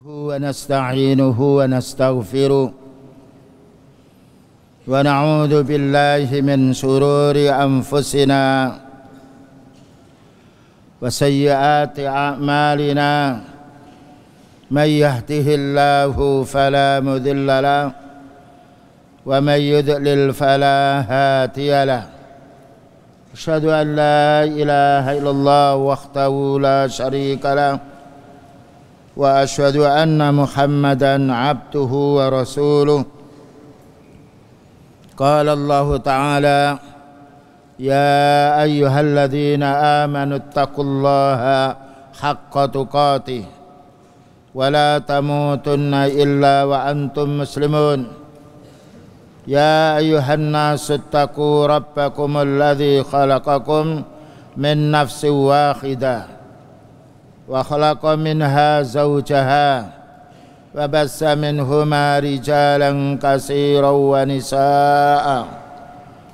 ونستعينه ونستغفره ونعوذ بالله من شرور أنفسنا وسيئات أعمالنا من يهده الله فلا مضل له ومن يضلل فلا هادي له أشهد أن لا إله إلا الله وحده لا شريك له وأشهد أن محمدا عبده ورسوله قال الله تعالى يا أيها الذين آمنوا اتقوا الله حق تقاته ولا تموتن إلا وأنتم مسلمون يا أيها الناس اتقوا ربكم الذي خلقكم من نفس واحدة وخلق منها زوجها وبث منهما رجالا كثيرا ونساء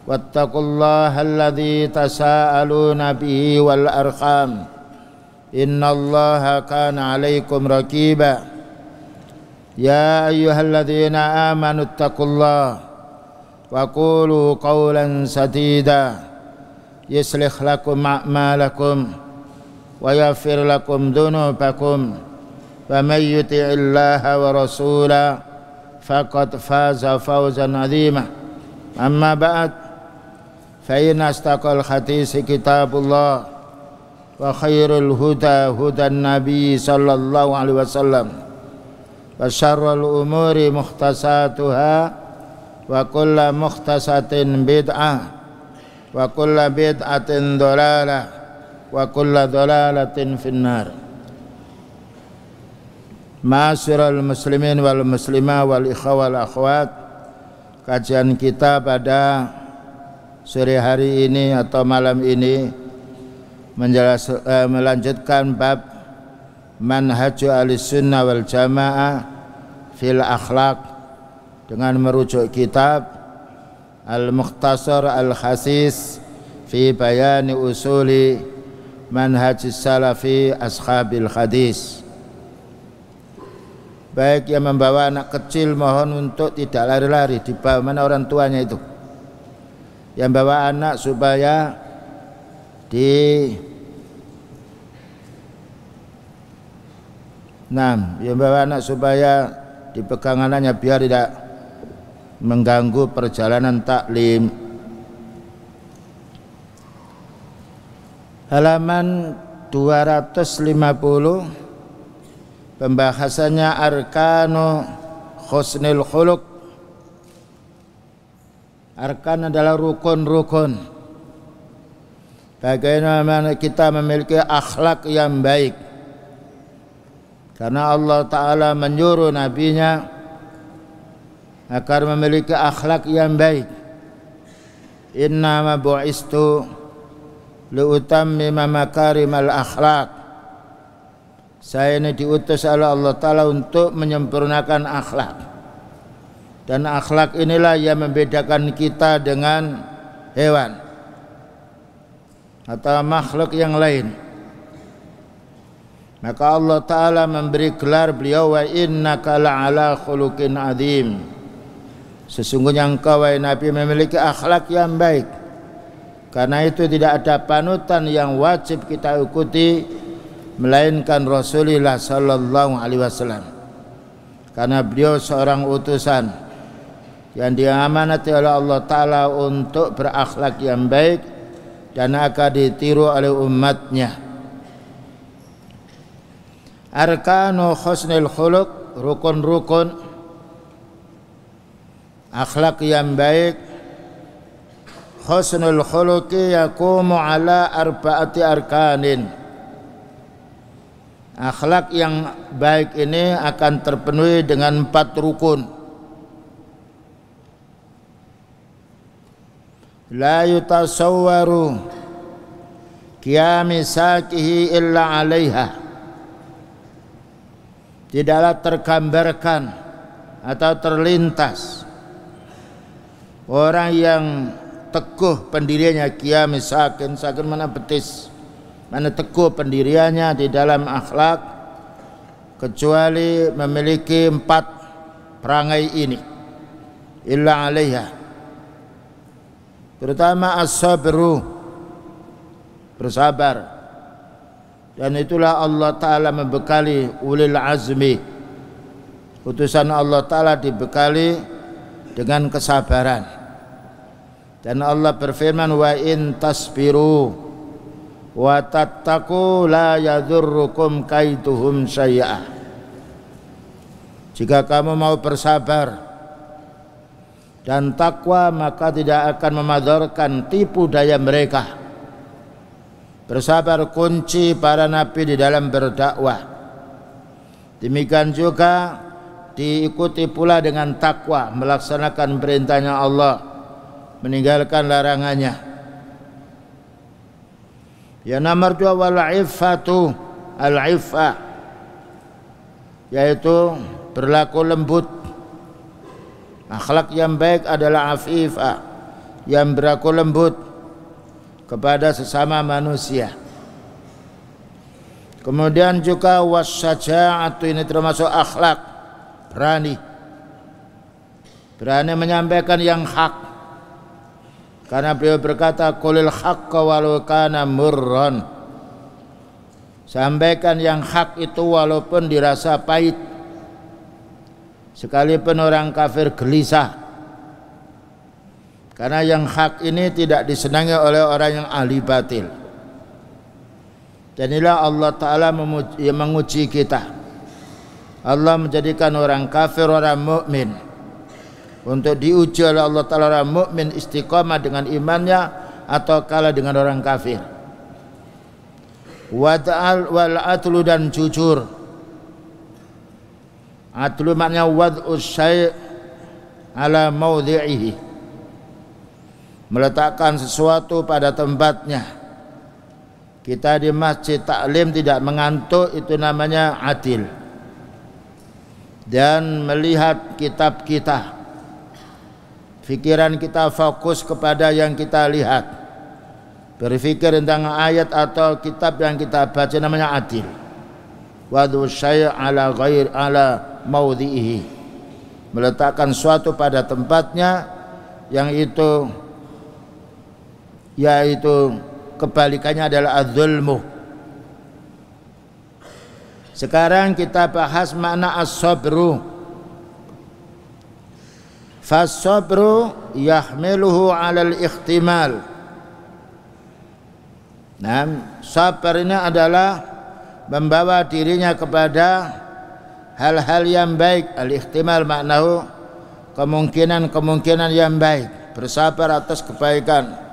واتقوا الله الذي تساءلون به والأرحام إن الله كان عليكم رقيبا يا أيها الذين آمنوا اتقوا الله وقولوا قولا سديدا يصلح لكم أعمالكم ويغفر لكم ذنوبكم ومن يطع الله ورسوله فقد فاز فوزا عظيما أما بعد فإن أصدق الحديث كتاب الله وخير الهدى هدى النبي صلى الله عليه وسلم وشر الأمور محدثاتها وكل محدثة بدعة وكل بدعة ضلالة wa kullu dhalalatin finnar. Ma'asyiral muslimin wal muslimah wal ikhwah wal akhwat, kajian kita pada sore hari ini atau malam ini melanjutkan bab manhaj ahlussunnah wal jamaah fil akhlaq dengan merujuk kitab Al-Mukhtasar Al-Khasis fi bayani usuli manhaj salafi ashabil hadis. Baik yang membawa anak kecil mohon untuk tidak lari-lari, di bawah mana orang tuanya itu. Yang bawa anak supaya yang bawa anak supaya dipegang anaknya biar tidak mengganggu perjalanan taklim. Halaman 250, pembahasannya arkanu husnul khuluq. Arkan adalah rukun-rukun. Bagaimana kita memiliki akhlak yang baik. Karena Allah Ta'ala menyuruh nabinya agar memiliki akhlak yang baik. Inna ma bu'istu liutammima makarimal akhlak. Saya ini diutus oleh Allah Ta'ala untuk menyempurnakan akhlak. Dan akhlak inilah yang membedakan kita dengan hewan atau makhluk yang lain. Maka Allah Ta'ala memberi gelar beliau, wa innaka la'ala khuluqin azim. Sesungguhnya engkau wahai Nabi memiliki akhlak yang baik. Karena itu tidak ada panutan yang wajib kita ikuti melainkan Rasulullah sallallahu alaihi wasallam. Karena beliau seorang utusan yang diamanati oleh Allah Ta'ala untuk berakhlak yang baik dan akan ditiru oleh umatnya. Arkanu husnul khuluq, rukun-rukun akhlak yang baik. Husnul khuluqi yaqumu ala arba'ati arkanin. Akhlak yang baik ini akan terpenuhi dengan 4 rukun. La yutasawwaru qiyami saqihi illa 'alaiha. Tidaklah tergambarkan atau terlintas orang yang teguh pendiriannya, qiyam sakin mana betis, mana teguh pendiriannya di dalam akhlak kecuali memiliki 4 perangai ini, illa alaiha. Pertama as-sabru, bersabar. Dan itulah Allah Ta'ala membekali ulil azmi, utusan Allah Ta'ala dibekali dengan kesabaran. Dan Allah berfirman, wa in tasbiru wa tattaqu la yadurrukum kaiduhum syai'a. Jika kamu mau bersabar dan takwa, maka tidak akan memadorkan tipu daya mereka. Bersabar kunci para nabi di dalam berdakwah. Demikian juga diikuti pula dengan takwa, melaksanakan perintahnya Allah, meninggalkan larangannya. Yang nomor 2 wal iffatu, al-iffah, yaitu berlaku lembut. Akhlak yang baik adalah afifah, yang berlaku lembut kepada sesama manusia. Kemudian juga wasyaja'atu, ini termasuk akhlak, berani menyampaikan yang hak, karena beliau berkata qulil haqqa walau kana murran, sampaikan yang hak itu walaupun dirasa pahit, sekalipun orang kafir gelisah. Karena yang hak ini tidak disenangi oleh orang yang ahli batil. Dan inilah Allah Ta'ala menguji kita. Allah menjadikan orang kafir orang mukmin untuk diuji oleh Allah Ta'ala. Orang mukmin istiqamah dengan imannya atau kalah dengan orang kafir. Wal atlu, dan jujur. Atlu maknanya wad'us syai' ala maudhi'ihi, meletakkan sesuatu pada tempatnya. Kita di masjid taklim tidak mengantuk, itu namanya adil. Dan melihat kitab kita, pikiran kita fokus kepada yang kita lihat, berpikir tentang ayat atau kitab yang kita baca, namanya adil. Wad'u syai' ala ghair ala maudhi'ihi, meletakkan suatu pada tempatnya, yang itu yaitu kebalikannya adalah az-zulmu. Sekarang kita bahas makna as-sabru. Fas-sabru yahmiluhu 'alal ikhtimal. Nah, sabar ini adalah membawa dirinya kepada hal-hal yang baik. Al-ikhtimal maknahu kemungkinan yang baik, bersabar atas kebaikan.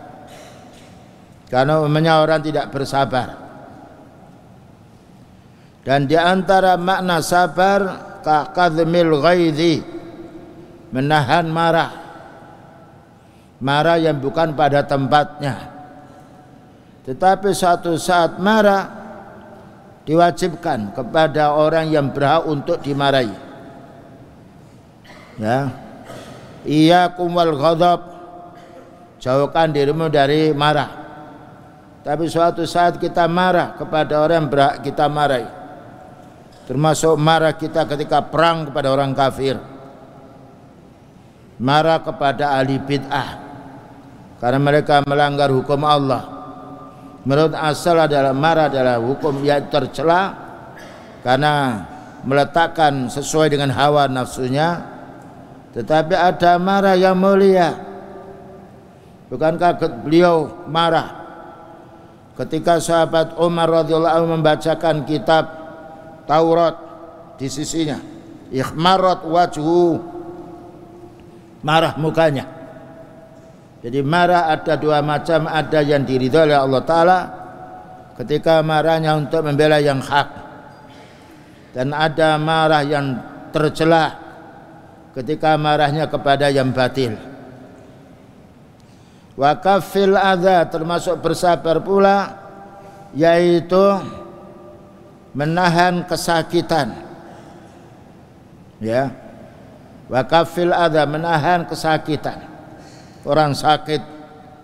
Karena umumnya orang tidak bersabar. Dan di antara makna sabar kaqadhmil ghaidhi, menahan marah. Marah yang bukan pada tempatnya. Tetapi suatu saat marah diwajibkan kepada orang yang berhak untuk dimarahi. Ya. Iyyakum wal ghadab, jauhkan dirimu dari marah. Tapi suatu saat kita marah kepada orang yang berhak kita marahi, termasuk marah kita ketika perang kepada orang kafir, marah kepada ahli bid'ah karena mereka melanggar hukum Allah. Menurut asal adalah marah adalah hukum yang tercela karena meletakkan sesuai dengan hawa nafsunya. Tetapi ada marah yang mulia. Bukankah beliau marah ketika sahabat Umar radhiyallahu anhu membacakan kitab Taurat di sisinya? Ikhmarat wajhu, marah mukanya. Jadi marah ada 2 macam, ada yang diridhoi oleh Allah Ta'ala ketika marahnya untuk membela yang hak, dan ada marah yang tercela ketika marahnya kepada yang batil. Wa kafil adza, termasuk bersabar pula, yaitu menahan kesakitan. Ya. Wa kafil adza, menahan kesakitan. Orang sakit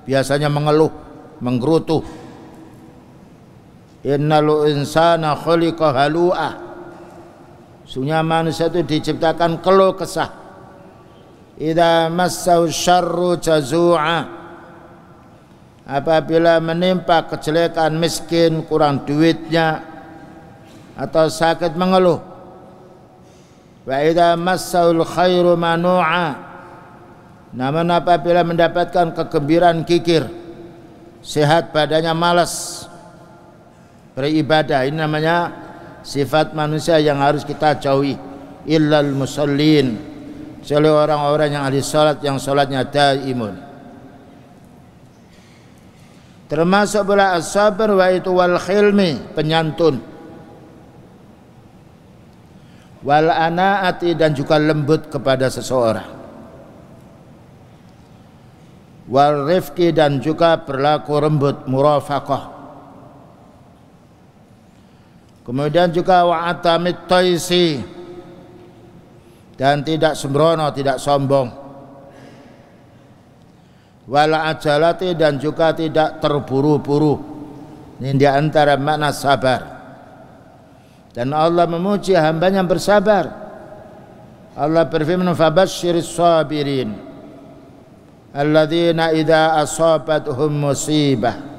biasanya mengeluh, menggerutu. Innal insana khuliqa halu'a, Sesungguhnya manusia itu diciptakan keluh kesah. Idza massau syarru jazu'a, apabila menimpa kejelekan, miskin, kurang duitnya atau sakit, mengeluh. Wa idza massaul khairu manu'a, namun apabila mendapatkan kegembiraan, kikir, sehat badannya, malas beribadah. Ini namanya sifat manusia yang harus kita jauhi. Illal musallin, kecuali orang-orang yang ahli salat, yang salatnya daimun. Termasuk pula as-sabr wa itu wal khilmi, penyantun, wal anaati, dan juga lembut kepada seseorang, wal rifqi, dan juga berlaku lembut, murafaqah. Kemudian juga wa atamit taisi, dan tidak sembrono, tidak sombong, wal ajalati, dan juga tidak terburu-buru. Ini di antara makna sabar. Dan Allah memuji hambanya yang bersabar. Allah berfirman, fabasyiris sabirin alladzina idza asabatuhum musibah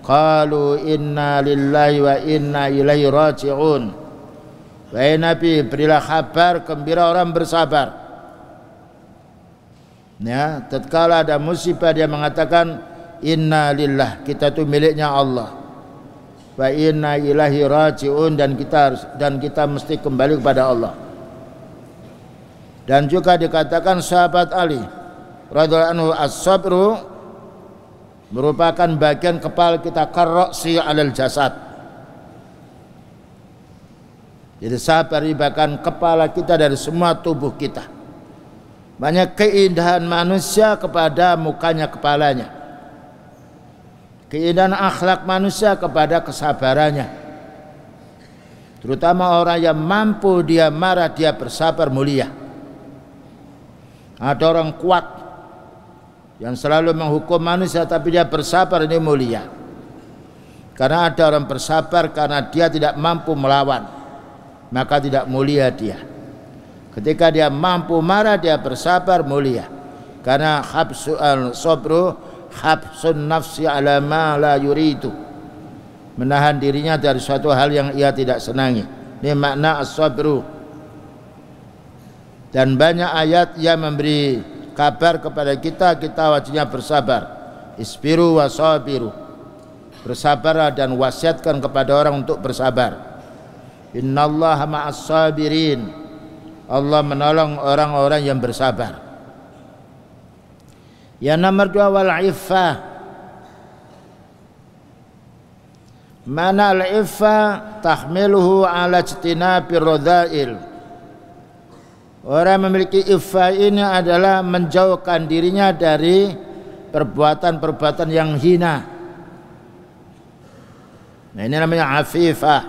qalu inna lillahi wa inna ilaihi raji'un. Wahai Nabi, berilah kabar gembira orang bersabar. Ya, tatkala ada musibah dia mengatakan inna lillah, kita itu miliknya Allah, wa inna ilaihi raji'un, dan kita mesti kembali kepada Allah. Dan juga dikatakan sahabat Ali radhiyallahu anhu, as-sabru merupakan bagian kepala kita, karroksi alal jasad. Jadi sabar merupakan kepala kita dari semua tubuh kita. Banyak keindahan manusia kepada mukanya, kepalanya. Keindahan akhlak manusia kepada kesabarannya. Terutama orang yang mampu dia marah, dia bersabar, mulia. Ada orang kuat yang selalu menghukum manusia tapi dia bersabar, ini mulia. Karena ada orang bersabar karena dia tidak mampu melawan, maka tidak mulia dia. Ketika dia mampu marah, dia bersabar, mulia. Karena habsul sabru habsun nafsi ala ma la yuridu, menahan dirinya dari suatu hal yang ia tidak senangi. Ini makna as-sabru. Dan banyak ayat yang memberi kabar kepada kita, kita wajibnya bersabar. Isbiru wa sabiru, bersabarlah dan wasiatkan kepada orang untuk bersabar. Innallaha ma'as sabirin, Allah menolong orang-orang yang bersabar. Yang nomor 2, wal iffah. Mana al-iffah? Tahmiluhu ala ijtinabir radha'il. Orang memiliki iffah ini adalah menjauhkan dirinya dari perbuatan-perbuatan yang hina. Nah, ini namanya afifah,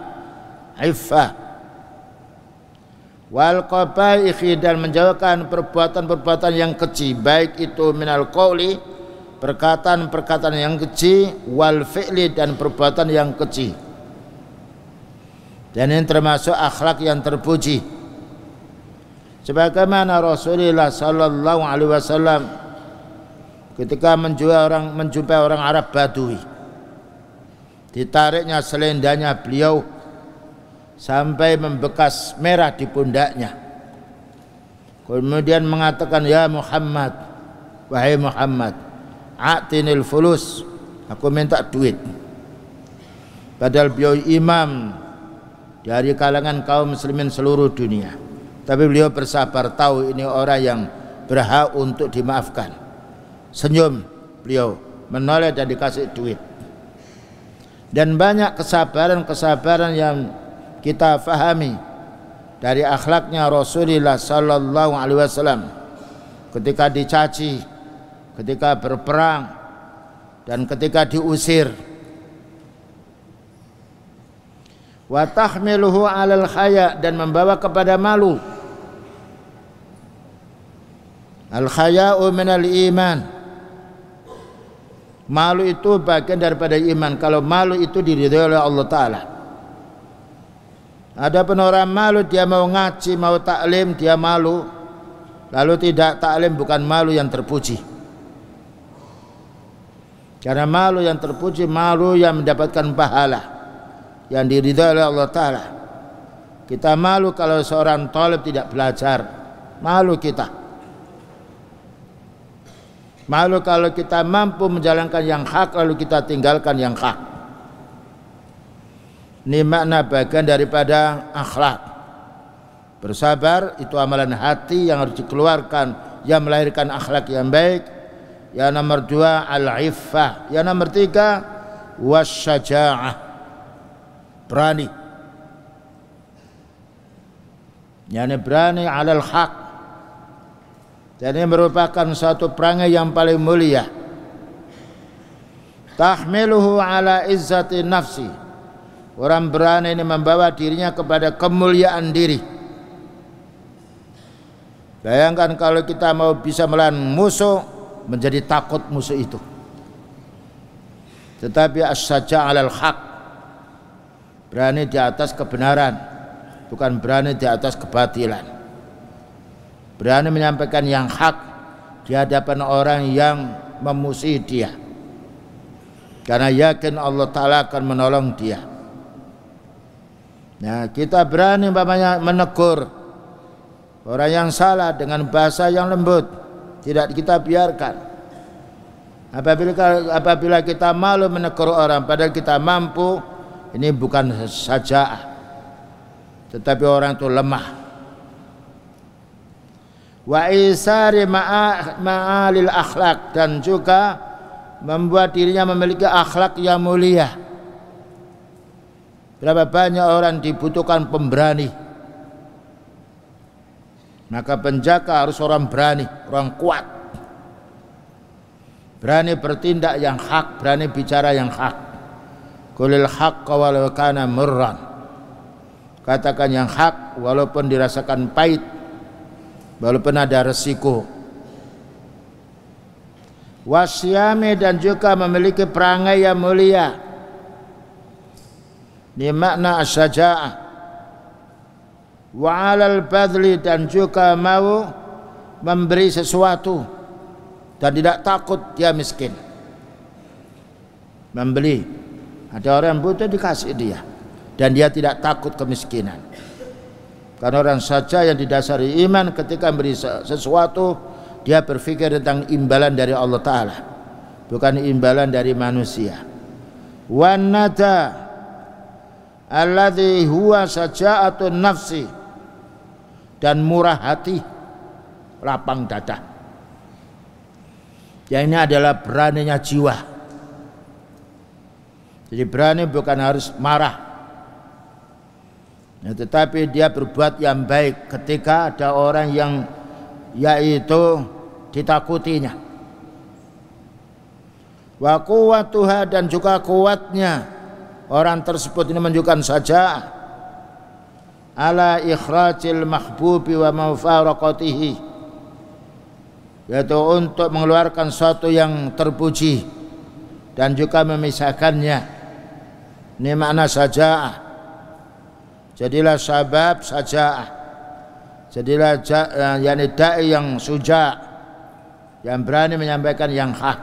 iffah. Wal qabaihi, dan menjauhkan perbuatan-perbuatan yang keji, baik itu minal qauli, perkataan-perkataan yang keji, wal fi'li, dan perbuatan yang keji. Dan ini termasuk akhlak yang terpuji. Sebagaimana Rasulullah sallallahu alaihi wasallam ketika menjumpai orang Arab Badui, ditariknya selendangnya beliau sampai membekas merah di pundaknya. Kemudian mengatakan, ya Muhammad, wahai Muhammad, a'tinil fulus, aku minta duit. Padahal beliau imam dari kalangan kaum muslimin seluruh dunia. Tapi beliau bersabar, tahu ini orang yang berhak untuk dimaafkan. Senyum beliau, menoleh dan dikasih duit. Dan banyak kesabaran-kesabaran yang kita fahami dari akhlaknya Rasulullah sallallahu alaihi wasallam ketika dicaci, ketika berperang, dan ketika diusir. Wa tahmiluhu 'alal khaya, dan membawa kepada malu. Al-khaya'u minal iman. Malu itu bagian daripada iman. Kalau malu itu diridhoi oleh Allah Ta'ala. Adapun orang malu, dia mau ngaji, mau taklim, dia malu. Lalu tidak taklim, bukan malu yang terpuji. Karena malu yang terpuji, malu yang mendapatkan pahala, yang diridhai oleh Allah Ta'ala. Kita malu kalau seorang talib tidak belajar, malu kita. Malu kalau kita mampu menjalankan yang hak lalu kita tinggalkan yang hak. Ini makna bagian daripada akhlak. Bersabar itu amalan hati yang harus dikeluarkan, yang melahirkan akhlak yang baik. Yang nomor 2 al-iffah. Yang nomor 3 wasyaja'ah, berani. Yani berani alal haq. Dan ini merupakan satu perangai yang paling mulia. Tahmiluhu ala izzati nafsi. Orang berani ini membawa dirinya kepada kemuliaan diri. Bayangkan kalau kita mau bisa melawan musuh, menjadi takut musuh itu. Tetapi as-saja' alal haq, berani di atas kebenaran, bukan berani di atas kebatilan. Berani menyampaikan yang hak di hadapan orang yang memusuhi dia, karena yakin Allah Ta'ala akan menolong dia. Nah, kita berani menegur orang yang salah dengan bahasa yang lembut, tidak kita biarkan. Apabila kita malu menegur orang padahal kita mampu, ini bukan saja'ah, tetapi orang itu lemah. Wa isari ma'alil akhlak, dan juga membuat dirinya memiliki akhlak yang mulia. Berapa banyak orang dibutuhkan pemberani. Maka penjaga harus orang berani, orang kuat. Berani bertindak yang hak, berani bicara yang hak. Qulil haqqa walau kana murran. Katakan yang hak walaupun dirasakan pahit, walaupun ada resiko. Wasyami, dan juga memiliki perangai yang mulia. Ini makna as-saja'ah. Wa 'alal badli, dan juga mau memberi sesuatu dan tidak takut dia miskin. Membeli, ada orang yang butuh dikasih dia, dan dia tidak takut kemiskinan. Karena orang saja yang didasari iman, ketika memberi sesuatu dia berpikir tentang imbalan dari Allah Ta'ala, bukan imbalan dari manusia. Wan nada alladhi huwa saja'atun nafsi, dan murah hati, lapang dada. Yang ini adalah beraninya jiwa. Jadi berani bukan harus marah, ya, tetapi dia berbuat yang baik ketika ada orang yang yaitu ditakutinya. Wa quwwatuha, dan juga kuatnya orang tersebut ini menunjukkan saja ala ikhrajil mahbubi wa mafaraqatihi, yaitu untuk mengeluarkan sesuatu yang terpuji dan juga memisahkannya. Ini makna saja'ah. Jadilah sabab saja'ah, jadilah yani da'i yang suja', yang berani menyampaikan yang hak.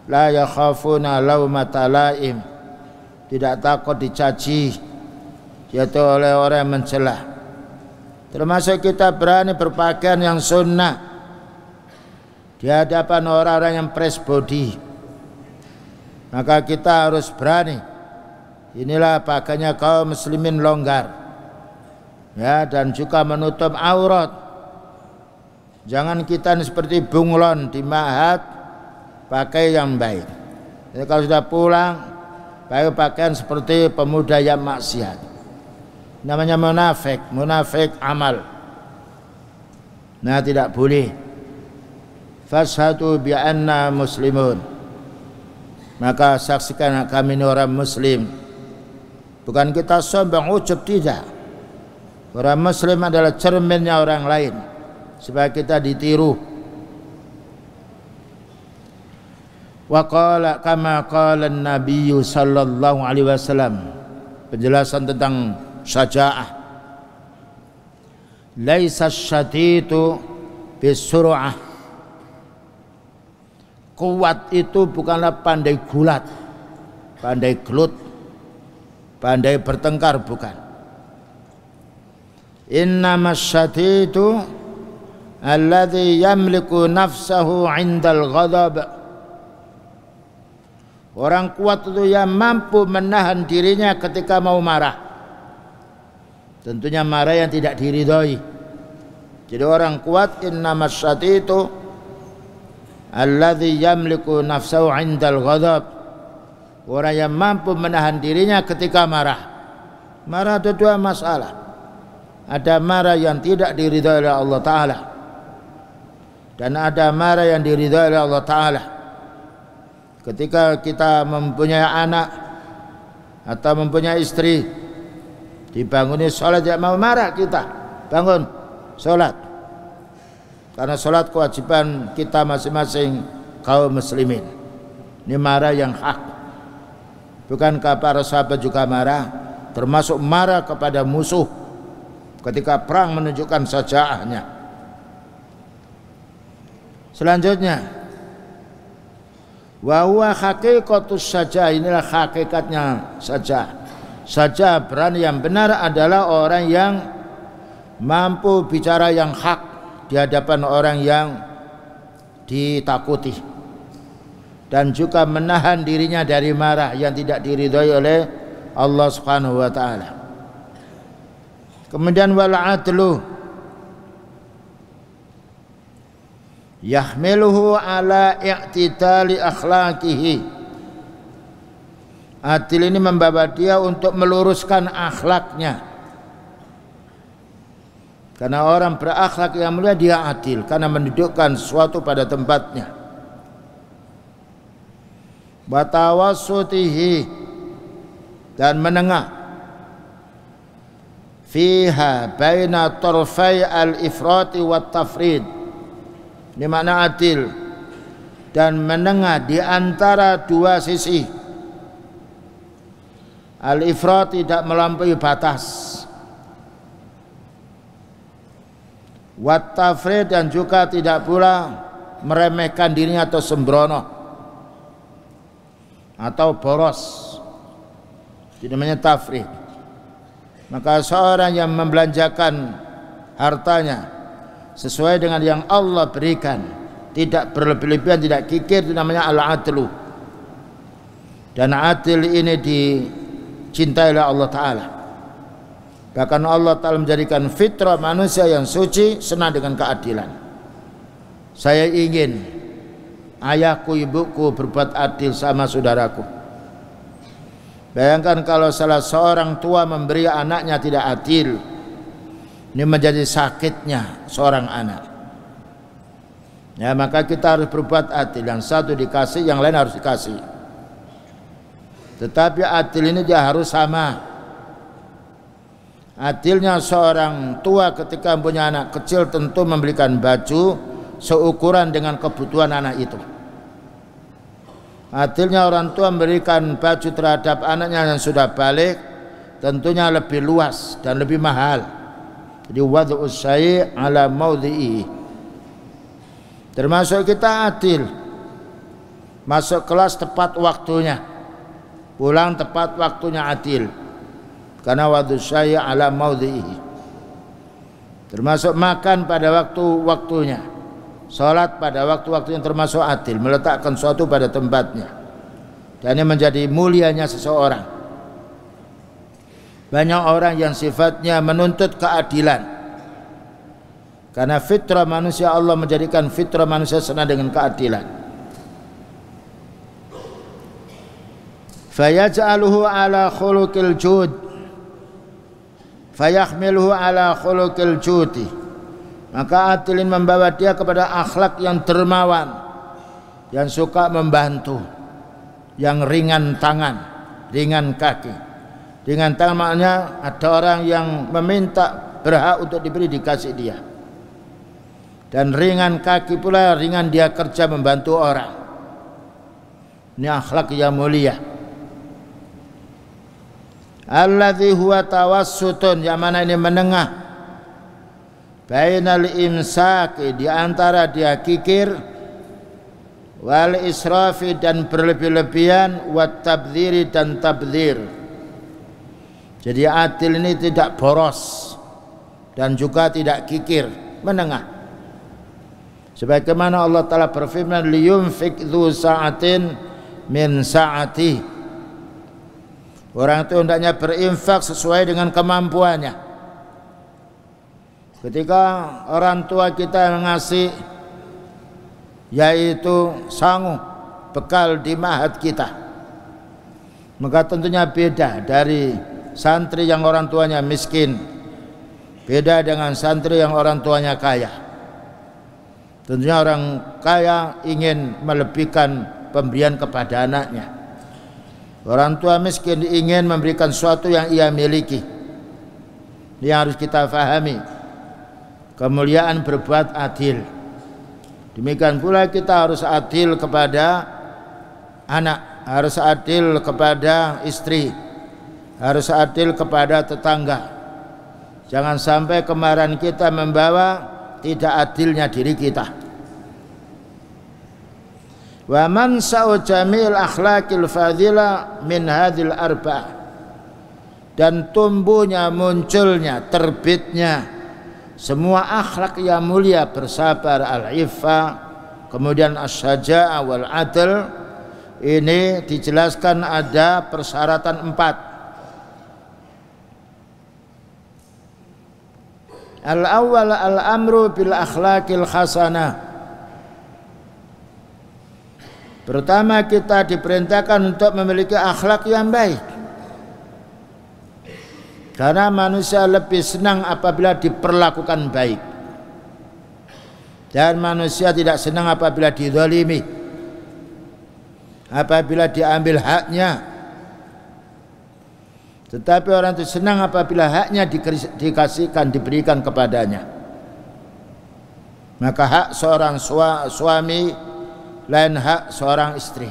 La yakhafuna laumata laim, tidak takut dicaci, yaitu oleh orang yang mencela. Termasuk kita berani berpakaian yang sunnah di hadapan orang-orang yang press body. Maka kita harus berani. Inilah pakaiannya kaum muslimin longgar, ya, dan juga menutup aurat. Jangan kita seperti bunglon di mahat, pakai yang baik. Jadi kalau sudah pulang pakai pakaian seperti pemuda yang maksiat, namanya munafik, munafik amal. Nah, tidak boleh. Fashhadu bi anna muslimun, maka saksikan kami ini orang muslim. Bukan kita sombong ujub, tidak. Orang muslim adalah cerminnya orang lain, supaya kita ditiru. Wa qala kama qala an-nabiy sallallahu alaihi wasallam, penjelasan tentang syaja'ah. Laisa syadidu bisur'ah. Kuat itu bukanlah pandai gulat, pandai gelut, pandai bertengkar, bukan. Innamas syadidu alladhi yamliku nafsahu 'indal ghadab. Orang kuat itu yang mampu menahan dirinya ketika mau marah. Tentunya marah yang tidak diridhoi. Jadi orang kuat innamas syadidu alladzi yamliku nafsahu 'indal ghadab. Orang yang mampu menahan dirinya ketika marah. Marah ada dua masalah. Ada marah yang tidak diridhoi oleh Allah Ta'ala, dan ada marah yang diridhoi oleh Allah Ta'ala. Ketika kita mempunyai anak atau mempunyai istri, dibanguni sholat, ya mau marah kita, bangun sholat, karena sholat kewajiban kita masing-masing kaum muslimin. Ini marah yang hak. Bukankah para sahabat juga marah, termasuk marah kepada musuh ketika perang menunjukkan syaja'ahnya. Selanjutnya, wa huwa haqiqatus syaja'ah, inilah hakikatnya syaja'ah. Saja berani yang benar adalah orang yang mampu bicara yang hak di hadapan orang yang ditakuti, dan juga menahan dirinya dari marah yang tidak diridhoi oleh Allah Subhanahu wa taala. Kemudian wal adlu yahmiluhu ala i'tidali akhlaqihi. Adil ini membawa dia untuk meluruskan akhlaknya. Karena orang berakhlak yang mulia dia adil, karena mendudukkan sesuatu pada tempatnya. Batawasutihi, dan menengah. Fiha baina tarfai al-ifrati wat tafrid. Ini makna adil, dan menengah di antara dua sisi. Al-ifrat tidak melampaui batas, wat tafrid, dan juga tidak pula meremehkan dirinya atau sembrono atau boros. Itu namanya tafrid. Maka seorang yang membelanjakan hartanya sesuai dengan yang Allah berikan, tidak berlebih-lebihan, tidak kikir, itu namanya al-adlu. Dan adil ini dicintai oleh Allah Ta'ala. Bahkan Allah Ta'ala menjadikan fitrah manusia yang suci senang dengan keadilan. Saya ingin ayahku, ibuku berbuat adil sama saudaraku. Bayangkan kalau salah seorang tua memberi anaknya tidak adil, ini menjadi sakitnya seorang anak. Ya, maka kita harus berbuat adil. Yang satu dikasih, yang lain harus dikasih. Tetapi adil ini dia harus sama. Adilnya seorang tua ketika punya anak kecil tentu membelikan baju seukuran dengan kebutuhan anak itu. Adilnya orang tua memberikan baju terhadap anaknya yang sudah balik tentunya lebih luas dan lebih mahal. Jadi wad'us syai' ala maudhi'i. Termasuk kita adil. Masuk kelas tepat waktunya, pulang tepat waktunya, adil. Karena wad'us syai' ala maudhi'i. Termasuk makan pada waktu-waktunya, salat pada waktu-waktu yang termasuk adil, meletakkan sesuatu pada tempatnya. Dan ini menjadi mulianya seseorang. Banyak orang yang sifatnya menuntut keadilan, karena fitrah manusia, Allah menjadikan fitrah manusia senang dengan keadilan. Fayaj'aluhu ala khuluqil jud, fayahmiluhu ala khuluqil judi. Maka adil ini membawa dia kepada akhlak yang dermawan, yang suka membantu, yang ringan tangan, ringan kaki. Ringan tangan maknanya ada orang yang meminta, berhak untuk diberi, dikasih dia. Dan ringan kaki pula, ringan dia kerja membantu orang. Ini akhlak yang mulia. alladzi huwa tawassutun, yang mana ini menengah, bainal imsaki, di antara dia kikir, wal israfi dan berlebih-lebihan, wat tabdziri dan tabdzir. Jadi adil ini tidak boros dan juga tidak kikir, menengah. Sebagaimana Allah Ta'ala berfirman, liyunfik dzu sa'atin min sa'ati. Orang itu hendaknya berinfak sesuai dengan kemampuannya. Ketika orang tua kita mengasih, yaitu sangu, bekal di ma'had kita, maka tentunya beda dari santri yang orang tuanya miskin, beda dengan santri yang orang tuanya kaya. Tentunya orang kaya ingin melebihkan pemberian kepada anaknya. Orang tua miskin ingin memberikan sesuatu yang ia miliki. Ini harus kita fahami. Kemuliaan berbuat adil. Demikian pula kita harus adil kepada anak, harus adil kepada istri, harus adil kepada tetangga. Jangan sampai kemarahan kita membawa tidak adilnya diri kita. Wa man sa'u jamil akhlaqil fadila min hadhil arba'ah, dan tumbuhnya, munculnya, terbitnya semua akhlak yang mulia, bersabar, al-iffa, kemudian as-saja'ah wal adl, ini dijelaskan ada persyaratan 4. Al-awwal al-amru bil akhlaqil hasanah. Pertama, kita diperintahkan untuk memiliki akhlak yang baik. Karena manusia lebih senang apabila diperlakukan baik, dan manusia tidak senang apabila dizalimi, apabila diambil haknya. Tetapi orang itu senang apabila haknya dikasihkan, diberikan kepadanya. Maka hak seorang suami lain hak seorang istri.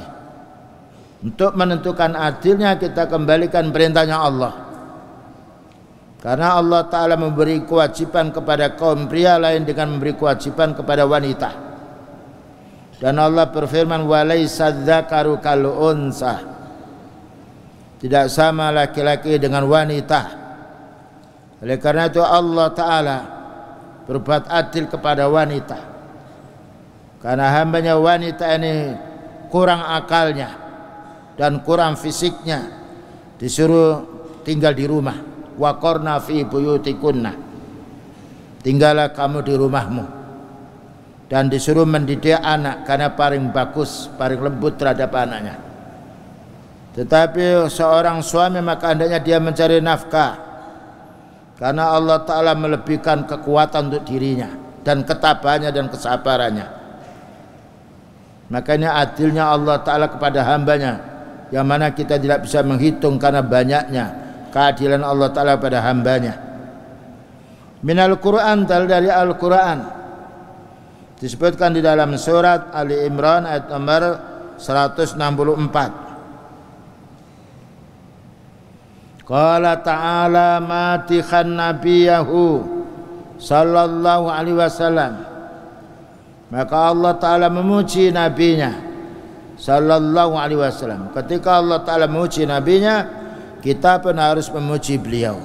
Untuk menentukan adilnya, kita kembalikan perintahnya Allah. Karena Allah Ta'ala memberi kewajiban kepada kaum pria lain dengan memberi kewajiban kepada wanita. Dan Allah berfirman, walaysa dzakaru kal unsa, tidak sama laki-laki dengan wanita. Oleh karena itu Allah Ta'ala berbuat adil kepada wanita. Karena hambanya wanita ini kurang akalnya dan kurang fisiknya, disuruh tinggal di rumah. Waqarna fi buyutikunna, tinggallah kamu di rumahmu, dan disuruh mendidik anak karena paling bagus, paling lembut terhadap anaknya. Tetapi seorang suami maka hendaknya dia mencari nafkah, karena Allah Ta'ala melebihkan kekuatan untuk dirinya dan ketabahannya dan kesabarannya. Makanya adilnya Allah Ta'ala kepada hambanya, yang mana kita tidak bisa menghitung karena banyaknya keadilan Allah Ta'ala pada hambanya. Minal Quran, dari Al-Quran, disebutkan di dalam surat Ali Imran ayat nomor 164. Qala ta'ala matikhan nabiyahu sallallahu alaihi wasallam. Maka Allah Ta'ala memuji nabinya sallallahu alaihi wasallam. Ketika Allah Ta'ala memuji nabinya, kita pun harus memuji beliau.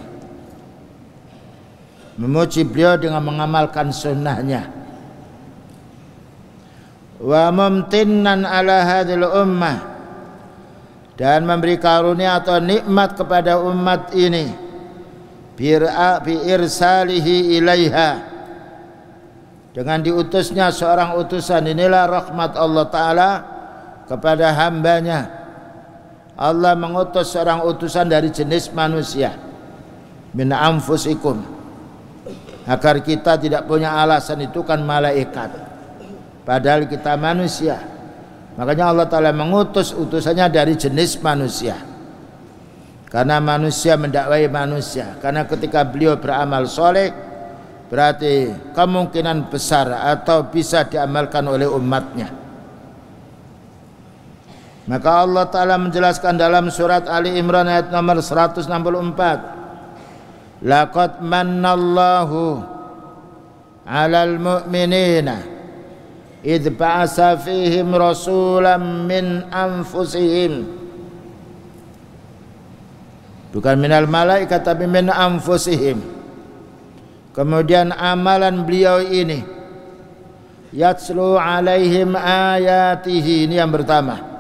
Memuji beliau dengan mengamalkan sunnahnya. Wa mumtinnan ala hadhil ummah, dan memberi karunia atau nikmat kepada umat ini bi irsalihi ilaiha, dengan diutusnya seorang utusan. Inilah rahmat Allah Ta'ala kepada hambanya. Allah mengutus seorang utusan dari jenis manusia, min anfusikum, agar kita tidak punya alasan itu kan malaikat, padahal kita manusia. Makanya Allah Ta'ala mengutus utusannya dari jenis manusia, karena manusia mendakwai manusia. Karena ketika beliau beramal soleh, berarti kemungkinan besar atau bisa diamalkan oleh umatnya. Maka Allah Ta'ala menjelaskan dalam surat Ali Imran ayat nomor 164, laqad mannallahu 'alal mu'minina idh ba'asa fihim rasulan min anfusihim, bukan minal malaikat tapi min anfusihim. Kemudian amalan beliau ini, yatslu 'alaihim ayatihi, ini yang pertama.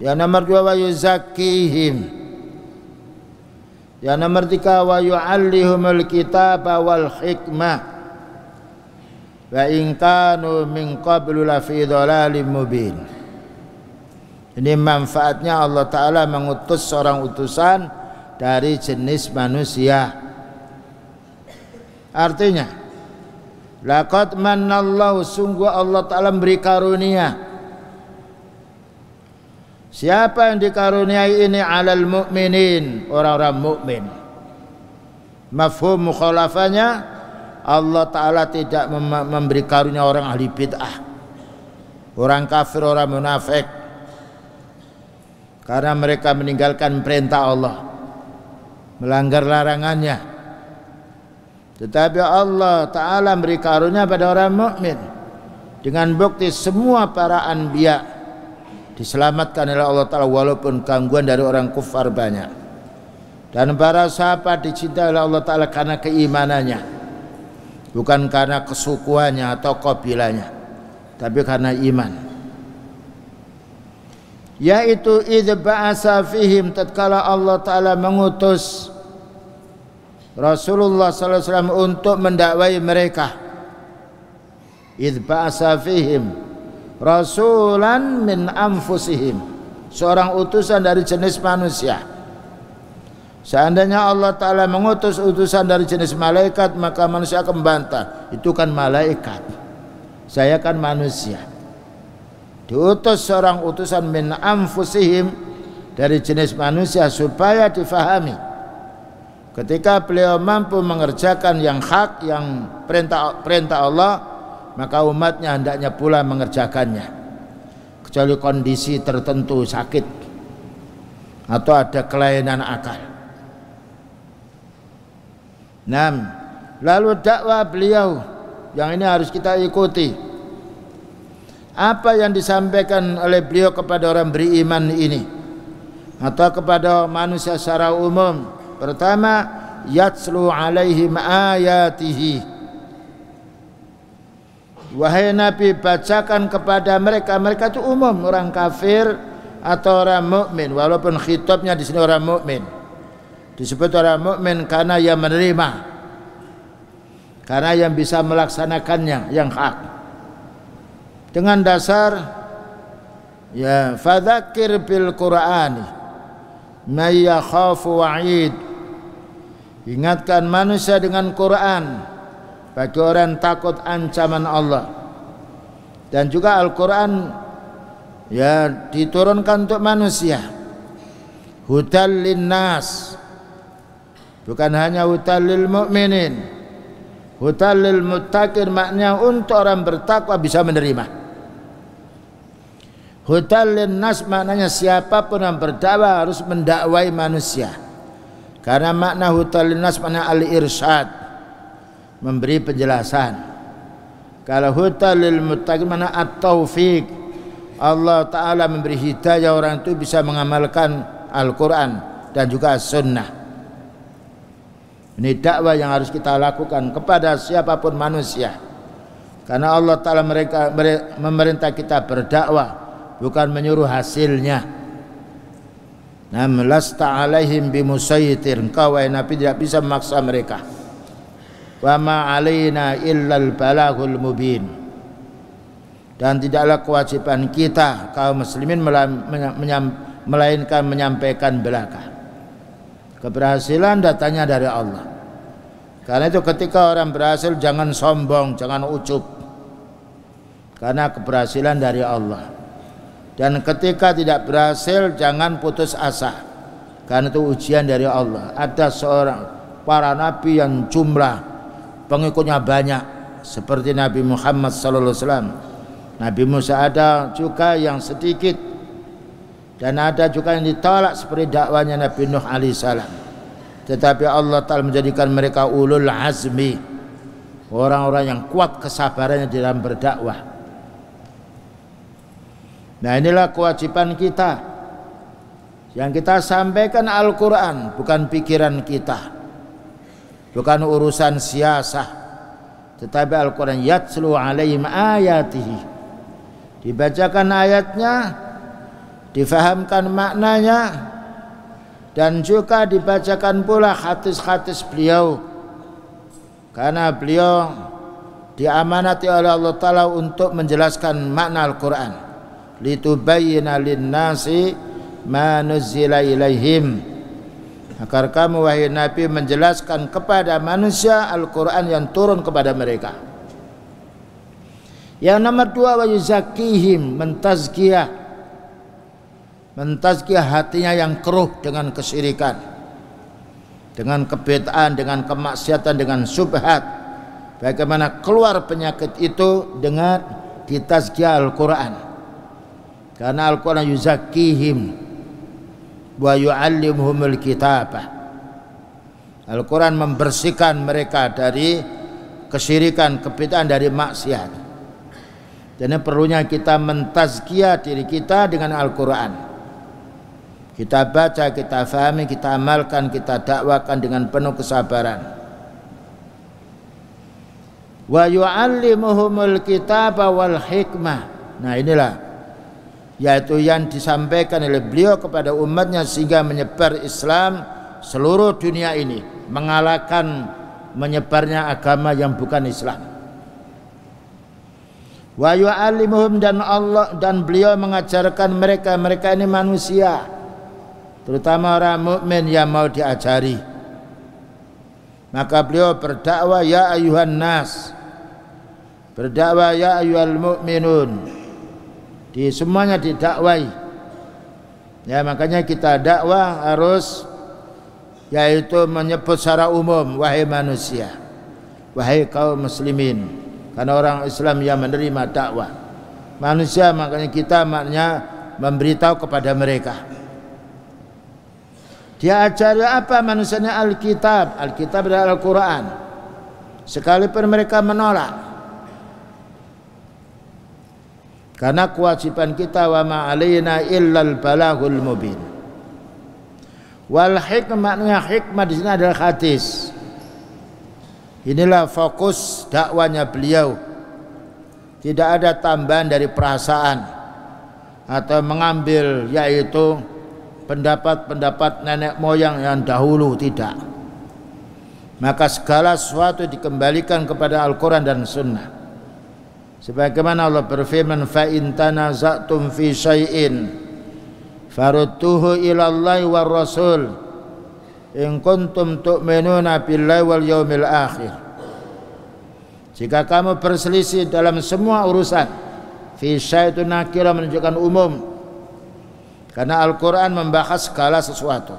Yang nomor dua, wa yuzakkihim. Yang nomor tiga, wa yu'allihumul kitaba wal hikmah wa in kanu min qablu lafi dhalalim mubin. Ini manfaatnya Allah Ta'ala mengutus seorang utusan dari jenis manusia. Artinya, laqad mannallahu, sungguh Allah Ta'ala memberi karunia. Siapa yang dikaruniai ini? Alal mu'minin, orang-orang mukmin. Mafhum mukhalafahnya, Allah Ta'ala tidak memberi karunia orang ahli bid'ah, orang kafir, orang munafik, karena mereka meninggalkan perintah Allah, melanggar larangannya. Tetapi Allah Ta'ala memberi karunia pada orang mukmin dengan bukti semua para anbiya diselamatkan oleh Allah Ta'ala walaupun gangguan dari orang kufar banyak, dan para sahabat dicintai oleh Allah Ta'ala karena keimanannya, bukan karena kesukuannya atau kabilahnya, tapi karena iman. Yaitu idz ba'asa fihim, tatkala Allah Ta'ala mengutus Rasulullah sallallahu alaihi wasallam untuk mendakwai mereka. Idz ba'asa fihim rasulan min anfusihim, seorang utusan dari jenis manusia. Seandainya Allah Ta'ala mengutus utusan dari jenis malaikat, maka manusia akan membantah, itu kan malaikat, saya kan manusia. Diutus seorang utusan min anfusihim, dari jenis manusia, supaya difahami ketika beliau mampu mengerjakan yang hak, yang perintah Allah, maka umatnya hendaknya pula mengerjakannya, kecuali kondisi tertentu, sakit atau ada kelainan akal. Lalu dakwah beliau yang ini harus kita ikuti. Apa yang disampaikan oleh beliau kepada orang beriman ini atau kepada manusia secara umum? Pertama, yatslu 'alaihim ayatihi. Wahai Nabi, bacakan kepada mereka. Mereka itu umum, orang kafir atau orang mukmin, walaupun khitabnya di sini orang mukmin. Disebut orang mukmin karena yang menerima, karena yang bisa melaksanakannya, yang hak. Dengan dasar ya, fadzakir bil Qur'ani may yakhafu wa'id. Ingatkan manusia dengan Quran bagi orang takut ancaman Allah. Dan juga Al-Quran ya diturunkan untuk manusia, hudal linnas, bukan hanya hudal lil mu'minin, hudal lil muttaqin, maknanya untuk orang bertakwa bisa menerima. Hudal linnas maknanya siapapun yang berdakwah harus mendakwai manusia, karena makna hudal linnas makna al-irsyad, memberi penjelasan. Kalau hudal lil muttaqin makna at-taufik, Allah Ta'ala memberi hidayah orang itu bisa mengamalkan Al-Quran dan juga Sunnah. Ini dakwah yang harus kita lakukan kepada siapapun manusia, karena Allah Ta'ala memerintah kita berdakwah, bukan menyuruh hasilnya. Lasta alaihim bimusaytir, engkau wahai Nabi tidak bisa memaksa mereka. Wa ma alaina illal balaghul mubin, dan tidaklah kewajiban kita kaum muslimin melainkan menyampaikan belaka. Keberhasilan datanya dari Allah. Karena itu ketika orang berhasil jangan sombong, jangan ujub, karena keberhasilan dari Allah. Dan ketika tidak berhasil jangan putus asa, karena itu ujian dari Allah. Ada seorang para nabi yang jumlah pengikutnya banyak seperti Nabi Muhammad sallallahu alaihi wasallam. Nabi Musa ada juga yang sedikit dan ada juga yang ditolak seperti dakwanya Nabi Nuh alaihissalam. Tetapi Allah Ta'ala menjadikan mereka ulul azmi, orang-orang yang kuat kesabarannya dalam berdakwah. Nah, inilah kewajiban kita. Yang kita sampaikan Al-Quran, bukan pikiran kita, bukan urusan siasah, tetapi Al-Quran yatslu alaihim ayatihi, dibacakan ayatnya, difahamkan maknanya, dan juga dibacakan pula hadis-hadis beliau, karena beliau diamanati oleh Allah Ta'ala untuk menjelaskan makna Al-Quran, litubayyina linnasi ma nuzzila ilaihim, agar kamu wahai Nabi menjelaskan kepada manusia Al-Quran yang turun kepada mereka. Yang nomor 2, wa yuzakkihim, mentazkiyah hatinya yang keruh dengan kesyirikan, dengan kebid'ahan, dengan kemaksiatan, dengan syubhat. Bagaimana keluar penyakit itu dengan ditazkiyah Al-Quran, karena Al-Quran yuzakkihim wa yu'allimuhumul kitabah. Al-Quran membersihkan mereka dari kesyirikan, kebid'ahan, dari maksiat. Jadi perlunya kita mentazkiyah diri kita dengan Al-Quran. Kita baca, kita fahami, kita amalkan, kita dakwakan dengan penuh kesabaran. Wa yu'allimuhumul kitabah wal hikmah. Nah, inilah yaitu yang disampaikan oleh beliau kepada umatnya sehingga menyebar Islam seluruh dunia ini, mengalahkan menyebarnya agama yang bukan Islam. Wa yu'allimuhum, dan beliau mengajarkan mereka ini manusia, terutama orang mukmin yang mau diajari. Maka beliau berdakwah ya ayuhan nas, berdakwah ya ayyuhal mu'minun, di semuanya didakwai. Ya, makanya kita dakwah harus yaitu menyebut secara umum, wahai manusia, wahai kaum muslimin, karena orang Islam yang menerima dakwah manusia, makanya kita maknanya memberitahu kepada mereka. Dia ajari apa manusianya? Alkitab adalah Al-Quran, sekalipun mereka menolak. Karena kewajiban kita, wa ma alaina illal balaghul mubin. Wal hikmah, maknanya hikmah di sini adalah hadis. Inilah fokus dakwanya beliau. Tidak ada tambahan dari perasaan atau mengambil yaitu pendapat-pendapat nenek moyang yang dahulu, tidak. Maka segala sesuatu dikembalikan kepada Al-Quran dan Sunnah. Sebagaimana Allah berfirman, fa in tanaza'tum fi syai'in farudduhu ila Allahi war rasul in kuntum tu'minuna billahi wal yaumil akhir. Jika kamu berselisih dalam semua urusan, fi syai' itu nakira menunjukkan umum, karena Al-Quran membahas segala sesuatu.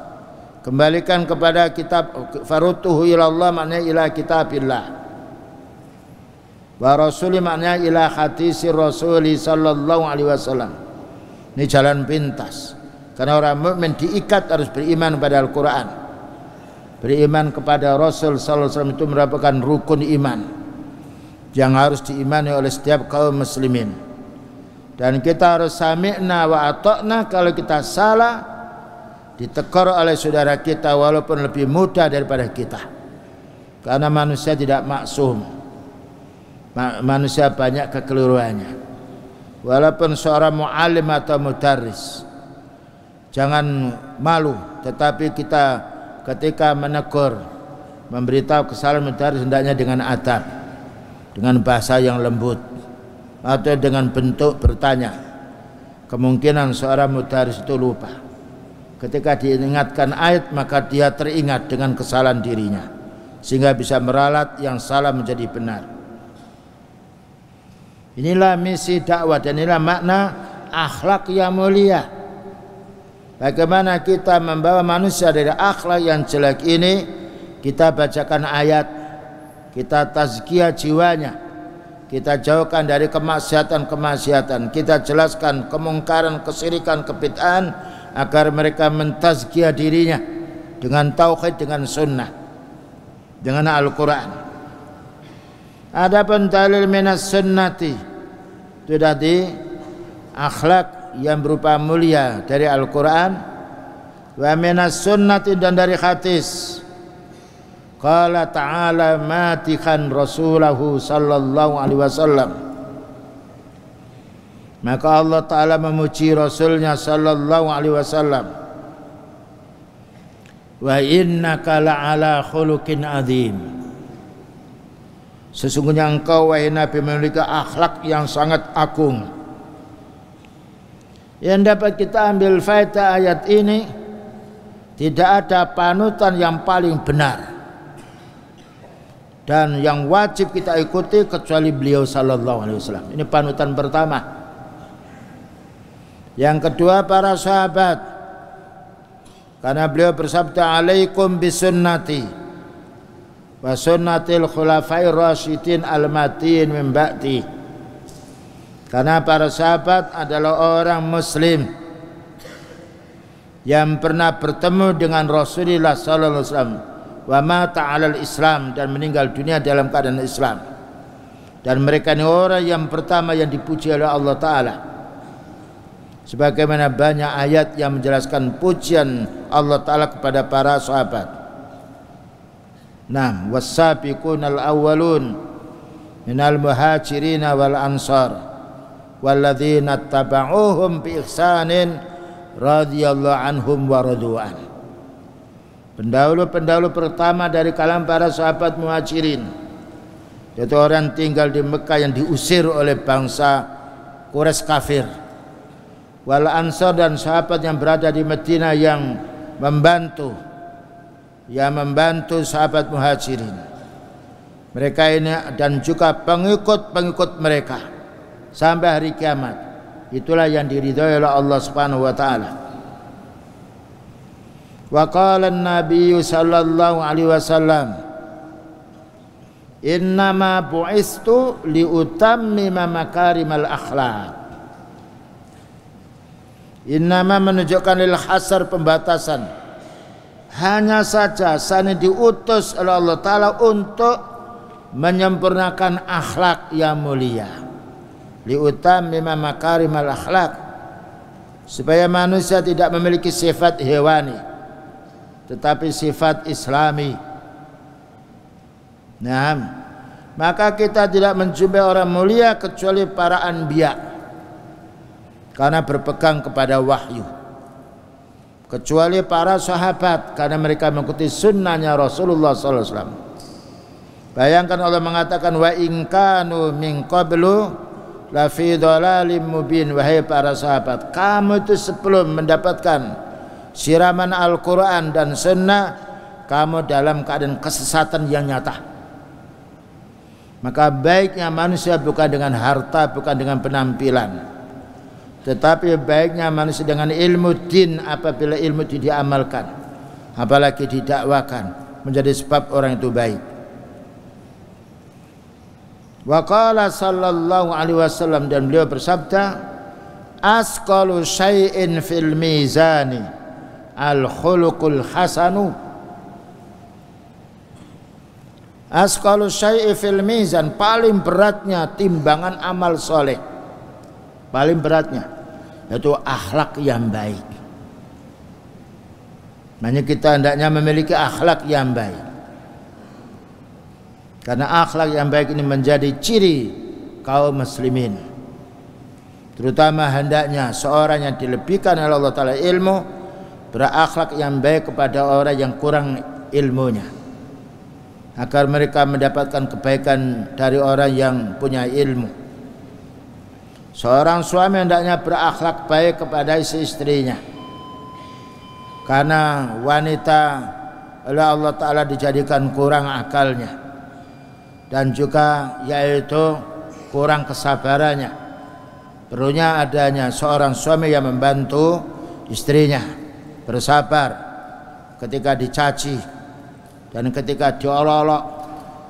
Kembalikan kepada kitab, farudduhu ila Allah maknanya ila kitabillah, wa rasuli maknanya ila hadisi rasuli sallallahu alaihi wasallam. Ini jalan pintas, karena orang mukmin diikat harus beriman pada Al-Quran, beriman kepada Rasul sallallahu alaihi wasallam. Itu merupakan rukun iman yang harus diimani oleh setiap kaum muslimin. Dan kita harus sami'na wa ata'na, kalau kita salah ditegur oleh saudara kita walaupun lebih muda daripada kita, karena manusia tidak maksum. Manusia banyak kekeliruannya. Walaupun seorang mu'alim atau mudarris, jangan malu, tetapi kita ketika menegur, memberitahu kesalahan mudarris hendaknya dengan adab, dengan bahasa yang lembut, atau dengan bentuk bertanya. Kemungkinan seorang mudarris itu lupa. Ketika diingatkan ayat, maka dia teringat dengan kesalahan dirinya, sehingga bisa meralat yang salah menjadi benar. Inilah misi dakwah dan inilah makna akhlak yang mulia. Bagaimana kita membawa manusia dari akhlak yang jelek ini? Kita bacakan ayat, kita tazkiyah jiwanya, kita jauhkan dari kemaksiatan-kemaksiatan, kita jelaskan kemungkaran, kesyirikan, kebid'ahan, agar mereka mentazkiyah dirinya dengan tauhid, dengan sunnah, dengan Al-Quran. Adapun dalil minas sunnati itu tadi akhlak yang berupa mulia dari Al-Quran, wa minas sunnati dan dari hadis. Qala ta'ala matikan rasulahu sallallahu alaihi wasallam, maka Allah Ta'ala memuji Rasulnya sallallahu alaihi wasallam, wa innaka la'ala khuluqin azim, sesungguhnya engkau wahai Nabi memiliki akhlak yang sangat agung. Yang dapat kita ambil faedah ayat ini, tidak ada panutan yang paling benar dan yang wajib kita ikuti kecuali beliau sallallahu alaihi wasallam. Ini panutan pertama. Yang kedua para sahabat, karena beliau bersabda alaikum bisunnati wa sunnatil khulafair rasyidin al-matin min ba'di. Karena para sahabat adalah orang muslim yang pernah bertemu dengan Rasulullah sallallahu alaihi wasallam wa mata 'alal Islam, dan meninggal dunia dalam keadaan Islam. Dan mereka ini orang yang pertama yang dipuji oleh Allah Ta'ala, sebagaimana banyak ayat yang menjelaskan pujian Allah Ta'ala kepada para sahabat. Nah, was-sabiqunal awwalun minal muhajirin wal ansar walladzina tabauhum bi ihsanin radhiyallahu anhum wa radu'an. Pendahulu-pendahulu pertama dari kalangan para sahabat muhajirin, yaitu orang tinggal di Mekah yang diusir oleh bangsa Quraisy kafir, wal ansar, dan sahabat yang berada di Madinah yang membantu sahabat muhajirin. Mereka ini dan juga pengikut-pengikut mereka sampai hari kiamat. Itulah yang diridhai oleh Allah Subhanahu wa taala. Wa qala an-nabiy sallallahu alaihi wasallam, innama bu'istu liutammima makarimal akhlaq. Innama menunjukkan lil hasar, pembatasan. Hanya saja saya diutus oleh Allah Ta'ala untuk menyempurnakan akhlak yang mulia. Liutammima makarimal akhlaq, supaya manusia tidak memiliki sifat hewani tetapi sifat islami. Nah, maka kita tidak menjumpai orang mulia kecuali para anbiya, karena berpegang kepada wahyu, kecuali para sahabat karena mereka mengikuti sunnahnya Rasulullah SAW. Bayangkan Allah mengatakan wa in kanu min qablu la fi dhalalim mubin. Wahai para sahabat, kamu itu sebelum mendapatkan siraman Al-Quran dan sunnah, kamu dalam keadaan kesesatan yang nyata. Maka baiknya manusia bukan dengan harta, bukan dengan penampilan, tetapi baiknya manusia dengan ilmu din. Apabila ilmu itu diamalkan, apalagi didakwakan, menjadi sebab orang itu baik. Wa qala sallallahu alaihi wasallam, dan beliau bersabda, asqalu syai'in fil mizani al-khuluqul hasanu. Asqalu syai'i fil mizan, paling beratnya timbangan amal soleh, paling beratnya yaitu akhlak yang baik. Makanya kita hendaknya memiliki akhlak yang baik, karena akhlak yang baik ini menjadi ciri kaum muslimin. Terutama hendaknya seorang yang dilebihkan oleh Allah Ta'ala ilmu berakhlak yang baik kepada orang yang kurang ilmunya, agar mereka mendapatkan kebaikan dari orang yang punya ilmu. Seorang suami hendaknya berakhlak baik kepada istrinya, karena wanita oleh Allah Ta'ala dijadikan kurang akalnya, dan juga yaitu kurang kesabarannya. Perlunya adanya seorang suami yang membantu istrinya, bersabar ketika dicaci dan ketika diolok-olok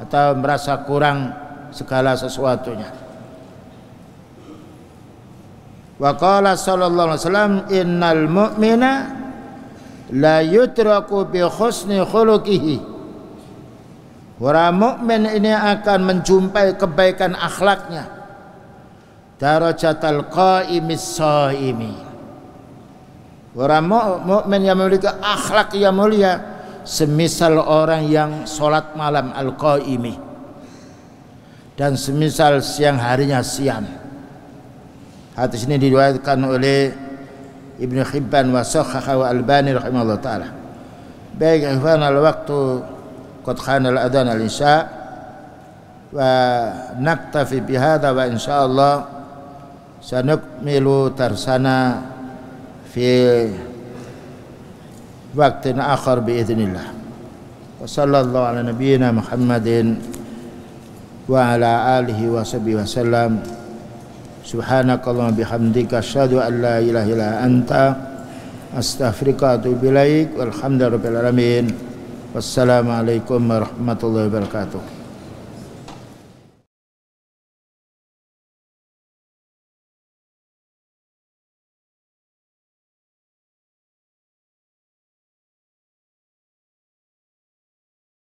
atau merasa kurang segala sesuatunya. Wa qala sallallahu alaihi wasallam innal mu'mina la yutraku bi husni khuluqihi. Orang mukmin ini akan menjumpai kebaikan akhlaknya. Darajatal qaimis shaimi. Orang mukmin yang memiliki akhlak yang mulia semisal orang yang sholat malam al-qaimi dan semisal siang harinya siam. Hadis ini diriwayatkan oleh Ibnu Hibban wa Sahhahahu Al-Albani rahimahullah taala. Baik, ikhwan, al-waqtu qad khana al-adhan al-isya wa naktafi bihadza wa insyaallah sanukmilu tarsana fi waktu akhir biidznillah. Wa sallallahu ala nabiyyina Muhammadin wa ala alihi wa sahbihi wasallam. Subhanakallahumma bihamdika asyhadu an la ilaha illa anta astaghfiruka wa atubu ilaik. Walhamdulillahirabbil alamin. Wassalamu alaikum warahmatullahi wabarakatuh.